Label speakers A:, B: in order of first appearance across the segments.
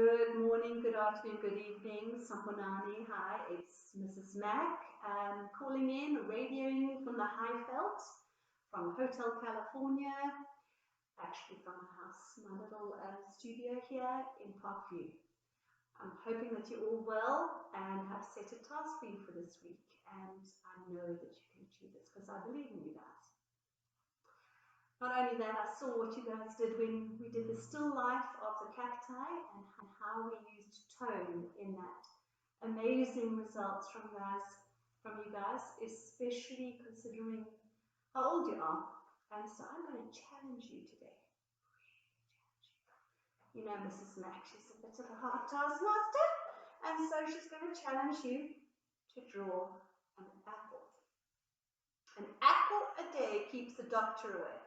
A: Good morning, good afternoon, good evening. Samponani, hi, it's Mrs. Mac calling in, radioing from the Highveld, from Hotel California, actually from my house, my little studio here in Parkview. I'm hoping that you're all well and have set a task for you for this week, and I know that you can achieve this because I believe in you guys. Not only that, I saw what you guys did when we did the still life of the cacti and how we used tone in that. Amazing results from you guys, especially considering how old you are. And so I'm going to challenge you today. You know Mrs. Mac, she's a bit of a hard taskmaster, and so she's going to challenge you to draw an apple. An apple a day keeps the doctor away.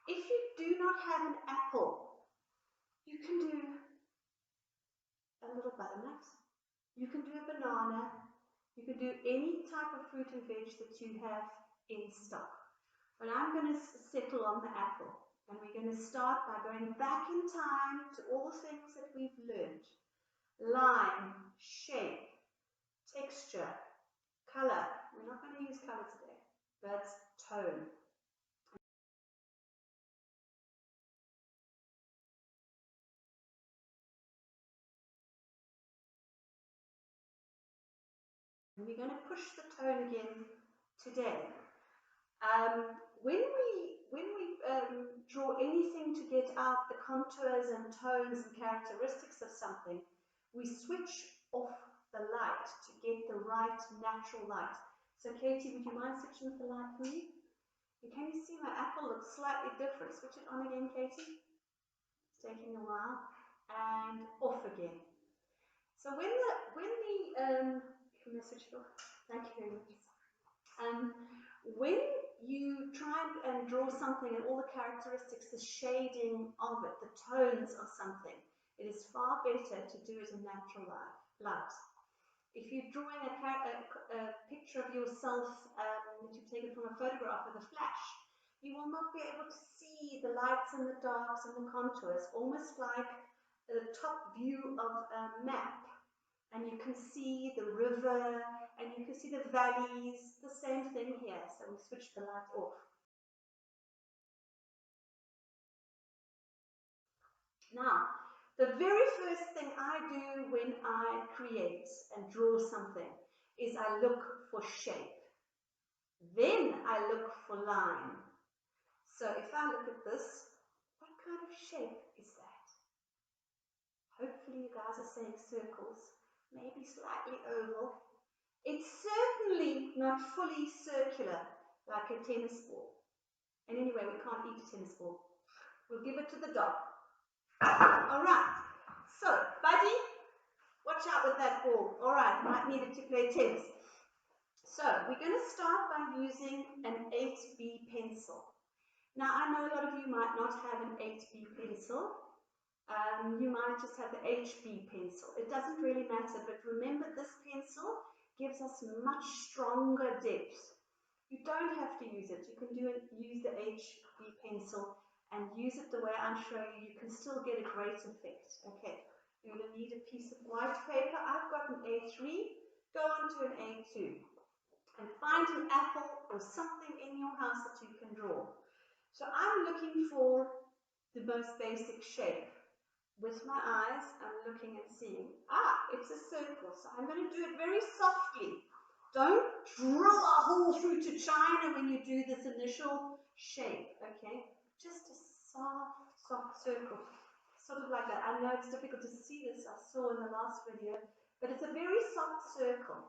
A: If you do not have an apple, you can do a little butternut, you can do a banana, you can do any type of fruit and veg that you have in stock. But I'm going to settle on the apple, and we're going to start by going back in time to all the things that we've learned. Line, shape, texture, color. We're not going to use color today, but tone. And we're going to push the tone again today. When we draw anything to get out the contours and tones and characteristics of something, we switch off the light to get the right natural light. So Katie, would you mind switching off the light for me? And can you see my apple looks slightly different? Switch it on again, Katie. It's taking a while. And off again. So when thank you very much. When you try and draw something and all the characteristics, the shading of it, the tones of something, it is far better to do it in natural light. If you're drawing a picture of yourself that you've taken from a photograph with a flash, you will not be able to see the lights and the darks and the contours, almost like the top view of a map. And you can see the river, and you can see the valleys, the same thing here. So we switch the light off. Now, the very first thing I do when I create and draw something is I look for shape. Then I look for line. So if I look at this, what kind of shape is that? Hopefully you guys are saying circles. Maybe slightly oval. It's certainly not fully circular like a tennis ball. And anyway, we can't eat a tennis ball. We'll give it to the dog. Alright, so Buddy, watch out with that ball. Alright, might need it to play tennis. So we're going to start by using an 8B pencil. Now I know a lot of you might not have an 8B pencil. You might just have the HB pencil. It doesn't really matter, but remember this pencil gives us much stronger depth. You don't have to use it. You can use the HB pencil and use it the way I'm showing you. You can still get a great effect. Okay, you're going to need a piece of white paper. I've got an A3. Go on to an A2 and find an apple or something in your house that you can draw. So I'm looking for the most basic shape. With my eyes, I'm looking and seeing, it's a circle. So I'm going to do it very softly. Don't drill a hole through to China when you do this initial shape, okay? Just a soft circle, sort of like that. I know it's difficult to see this, I saw in the last video, but it's a very soft circle.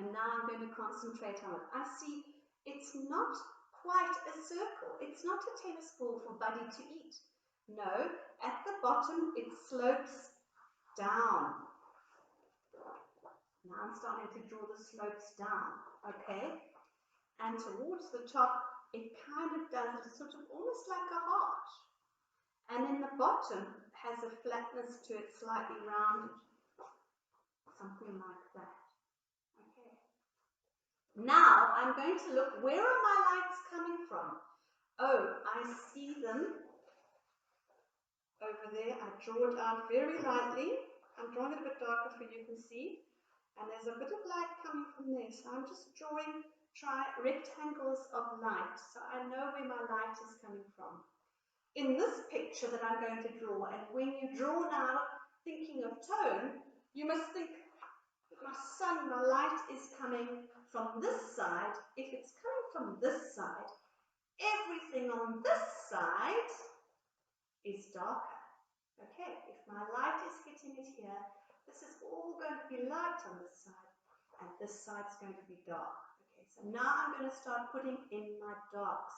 A: And now I'm going to concentrate on it. I see it's not quite a circle. It's not a tennis ball for Buddy to eat. No, at the bottom it slopes down. Now I'm starting to draw the slopes down, okay? And towards the top, it kind of does it sort of almost like a heart. And then the bottom has a flatness to it, slightly rounded. Something like that, okay? Now I'm going to look, where are my lights coming from? Oh, I see them. Over there, I draw it out very lightly. I'm drawing it a bit darker for you can see. And there's a bit of light coming from there. So I'm just drawing rectangles of light. So I know where my light is coming from. In this picture that I'm going to draw, and when you draw now thinking of tone, you must think, my sun, my light is coming from this side. If it's coming from this side, everything on this side is darker. Okay, if my light is hitting it here, this is all going to be light on this side, and this side's going to be dark. Okay, so now I'm going to start putting in my darks.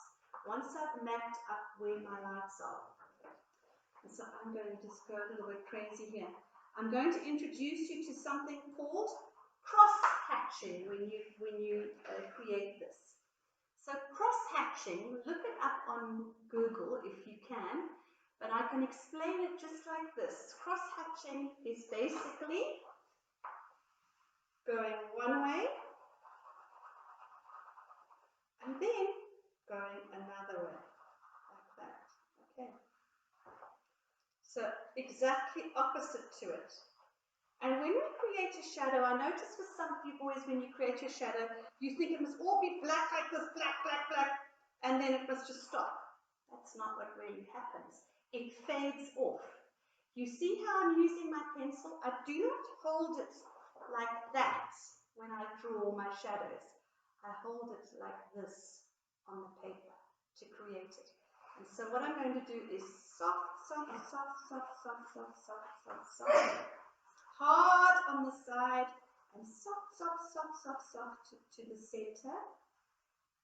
A: Once I've mapped up where my lights are. And so I'm going to just go a little bit crazy here. I'm going to introduce you to something called cross-hatching when you create this. So cross-hatching, look it up on Google if you can, but I can explain it just like this. Cross-hatching is basically going one way and then going another way, like that. Okay. So exactly opposite to it. And when we create a shadow, I notice with some people is when you create your shadow, you think it must all be black like this, black, black, black, and then it must just stop. That's not what really happens. It fades off. You see how I'm using my pencil? I do not hold it like that when I draw my shadows. I hold it like this on the paper to create it. And so what I'm going to do is soft, soft, soft, soft, soft, soft, soft, soft, soft. Hard on the side and soft, soft, soft, soft, soft to the center.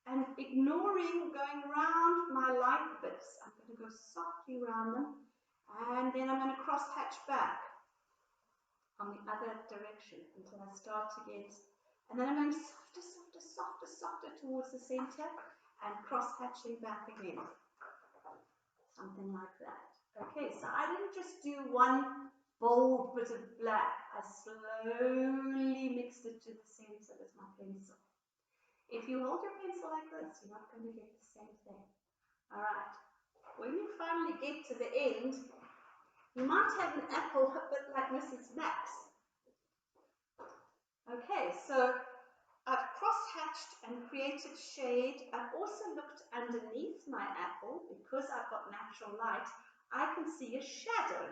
A: And ignoring going round my light bits. I'm going to go softly around them. And then I'm going to cross hatch back on the other direction until I start to get, and then I'm going softer, softer, softer, softer towards the center and cross hatching back again. Something like that. Okay, so I didn't just do one bold bit of black. I slowly mixed it to the center with my pencil. If you hold your pencil like this, you're not going to get the same thing. All right. When you finally get to the end, you might have an apple a bit like Mrs. Max. Okay, so I've cross-hatched and created shade. I've also looked underneath my apple because I've got natural light. I can see a shadow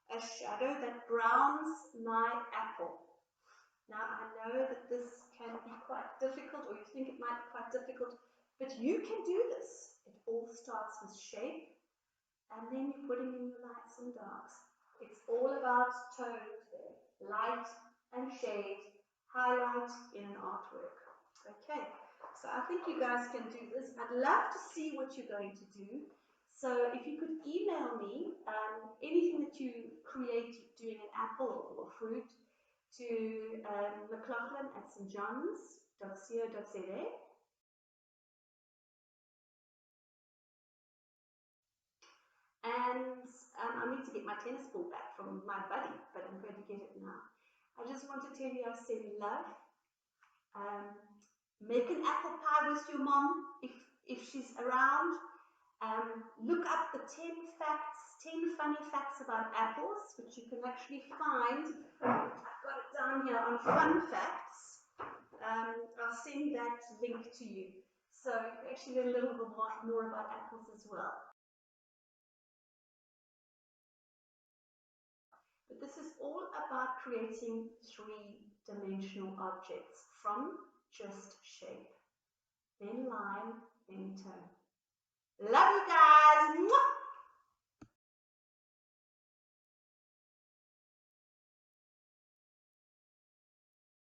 A: that browns my apple. Now I know that this can be quite difficult, or you think it might be quite difficult, but you can do this. It all starts with shape, and then you're putting in your lights and darks. It's all about tones there, light and shade, highlight in an artwork. Okay, so I think you guys can do this. I'd love to see what you're going to do. So if you could email me anything that you create doing an apple or fruit to mclaughlin@stjohns.co.za. And I need to get my tennis ball back from my buddy, but I'm going to get it now. I just want to tell you I send love. Make an apple pie with your mom if she's around. Look up the 10 funny facts about apples, which you can actually find. I've got it down here on Fun Facts. I'll send that link to you. So you can actually learn a little bit more about apples as well. But this is all about creating three-dimensional objects from just shape, then line, then tone. Love you.